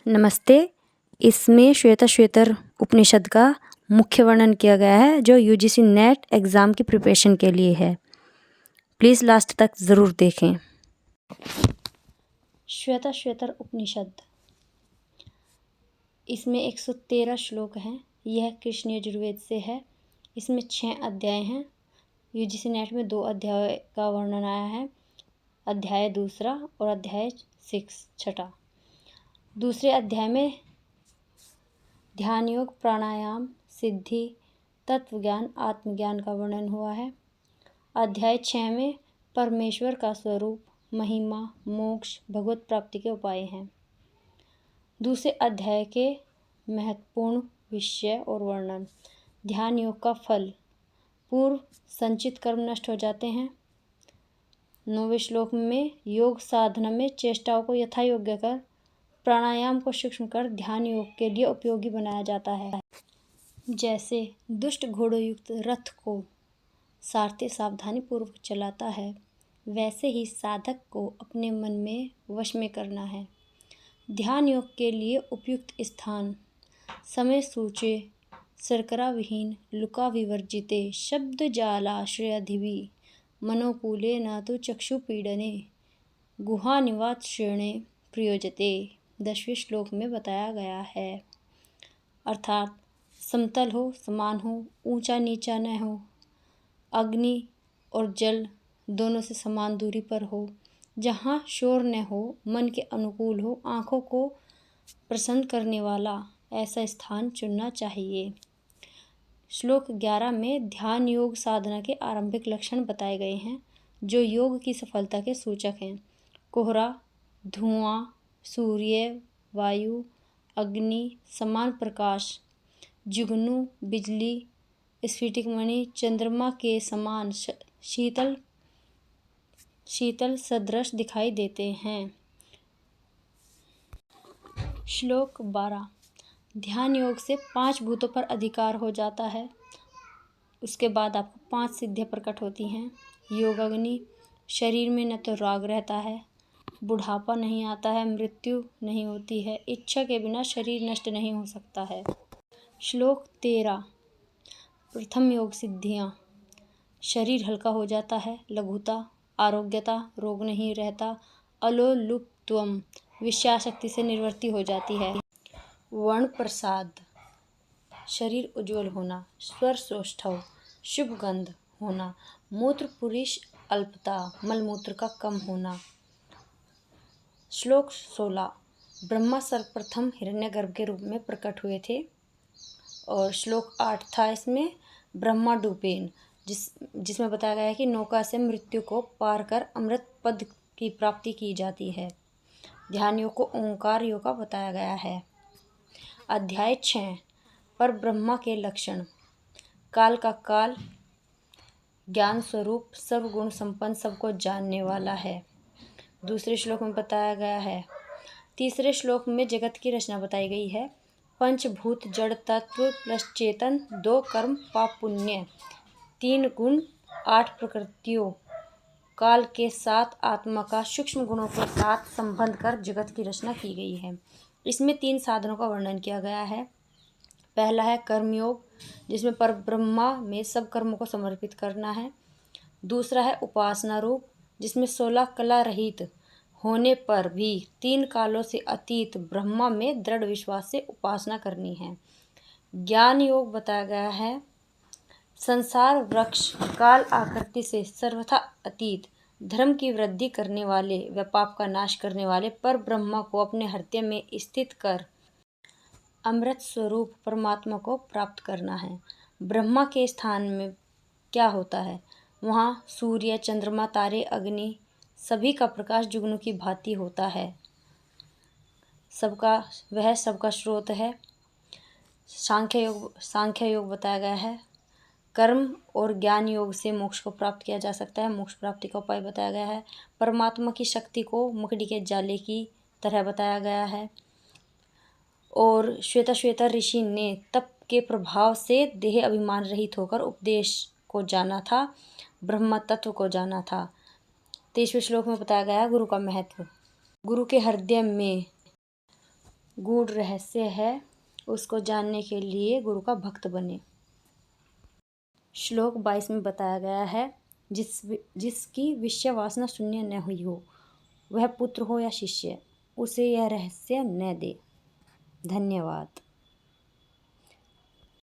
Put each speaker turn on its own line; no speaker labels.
नमस्ते। इसमें श्वेतर उपनिषद का मुख्य वर्णन किया गया है जो यूजीसी नेट एग्ज़ाम की प्रिपरेशन के लिए है। प्लीज़ लास्ट तक ज़रूर देखें। श्वेतर उपनिषद, इसमें 113 श्लोक हैं। यह कृष्ण यजुर्वेद से है। इसमें 6 अध्याय हैं। यूजीसी नेट में 2 अध्याय का वर्णन आया है, अध्याय 2 और अध्याय 6 दूसरे अध्याय में ध्यान योग, प्राणायाम, सिद्धि, तत्वज्ञान, आत्मज्ञान का वर्णन हुआ है। अध्याय 6 में परमेश्वर का स्वरूप, महिमा, मोक्ष, भगवत प्राप्ति के उपाय हैं। दूसरे अध्याय के महत्वपूर्ण विषय और वर्णन। ध्यान योग का फल, पूर्व संचित कर्म नष्ट हो जाते हैं। 9वें श्लोक में योग साधना में चेष्टाओं को यथा योग्य कर प्राणायाम को सूक्ष्म कर ध्यान योग के लिए उपयोगी बनाया जाता है। जैसे दुष्ट घोड़ों युक्त रथ को सारथी सावधानी पूर्वक चलाता है, वैसे ही साधक को अपने मन में वश में करना है। ध्यान योग के लिए उपयुक्त स्थान, समय सूचे, शर्करा विहीन, लुका विवर्जिते, शब्द जालाश्रयाधिवि, मनोकूले न तो चक्षुपीडने, गुहा निवात श्रेणे प्रयोजते 10वें श्लोक में बताया गया है। अर्थात समतल हो, समान हो, ऊंचा नीचा न हो, अग्नि और जल दोनों से समान दूरी पर हो, जहाँ शोर न हो, मन के अनुकूल हो, आँखों को प्रसन्न करने वाला ऐसा स्थान चुनना चाहिए। श्लोक 11 में ध्यान योग साधना के आरंभिक लक्षण बताए गए हैं जो योग की सफलता के सूचक हैं। कोहरा, धुआं, सूर्य, वायु, अग्नि, समान प्रकाश, जुगनू, बिजली, स्फटिक मणि, चंद्रमा के समान शीतल सदृश दिखाई देते हैं। श्लोक 12, ध्यान योग से 5 भूतों पर अधिकार हो जाता है। उसके बाद आपको 5 सिद्धियां प्रकट होती हैं। योग अग्नि, शरीर में न तो राग रहता है, बुढ़ापा नहीं आता है, मृत्यु नहीं होती है, इच्छा के बिना शरीर नष्ट नहीं हो सकता है। श्लोक 13, प्रथम योग सिद्धियाँ, शरीर हल्का हो जाता है, लघुता, आरोग्यता, रोग नहीं रहता, अलोलुप्त्वम, विषयाशक्ति से निवृत्ति हो जाती है। वर्ण प्रसाद, शरीर उज्ज्वल होना, स्वर सौष्ठव, शुभ गंध होना, मूत्र पुरुष अल्पता, मलमूत्र का कम होना। श्लोक 16, ब्रह्मा सर्वप्रथम हिरण्यगर्भ के रूप में प्रकट हुए थे। और श्लोक 8 था इसमें ब्रह्मा डूबेन, जिसमें बताया गया है कि नौका से मृत्यु को पार कर अमृत पद की प्राप्ति की जाती है। ध्यान योग को ओंकार योग का बताया गया है। अध्याय 6 पर ब्रह्मा के लक्षण, काल का काल, ज्ञान स्वरूप, सर्वगुण संपन्न, सबको जानने वाला है। दूसरे श्लोक में बताया गया है। तीसरे श्लोक में जगत की रचना बताई गई है। पंचभूत, जड़ तत्व प्लस चेतन, 2 कर्म, पाप पुण्य, 3 गुण, 8 प्रकृतियों, काल के साथ आत्मा का सूक्ष्म गुणों के साथ संबंध कर जगत की रचना की गई है। इसमें 3 साधनों का वर्णन किया गया है। पहला है कर्मयोग, जिसमें परब्रह्मा में सब कर्मों को समर्पित करना है। दूसरा है उपासना रूप, जिसमें 16 कला रहित होने पर भी 3 कालों से अतीत ब्रह्मा में दृढ़ विश्वास से उपासना करनी है। ज्ञान योग बताया गया है। संसार वृक्ष, काल आकृति से सर्वथा अतीत, धर्म की वृद्धि करने वाले व पाप का नाश करने वाले पर ब्रह्मा को अपने हृदय में स्थित कर अमृत स्वरूप परमात्मा को प्राप्त करना है। ब्रह्मा के स्थान में क्या होता है? वहाँ सूर्य, चंद्रमा, तारे, अग्नि, सभी का प्रकाश जुगनू की भांति होता है। वह सबका स्रोत है। सांख्य योग बताया गया है। कर्म और ज्ञान योग से मोक्ष को प्राप्त किया जा सकता है। मोक्ष प्राप्ति का उपाय बताया गया है। परमात्मा की शक्ति को मकड़ी के जाले की तरह बताया गया है। और श्वेता ऋषि ने तप के प्रभाव से देह अभिमान रहित होकर उपदेश को जाना था, ब्रह्म तत्व को जाना था। 23वें श्लोक में बताया गया है गुरु का महत्व। गुरु के हृदय में गूढ़ रहस्य है उसको जानने के लिए गुरु का भक्त बने। श्लोक 22 में बताया गया है, जिसकी विषय वासना शून्य न हुई हो, वह पुत्र हो या शिष्य, उसे यह रहस्य न दे। धन्यवाद।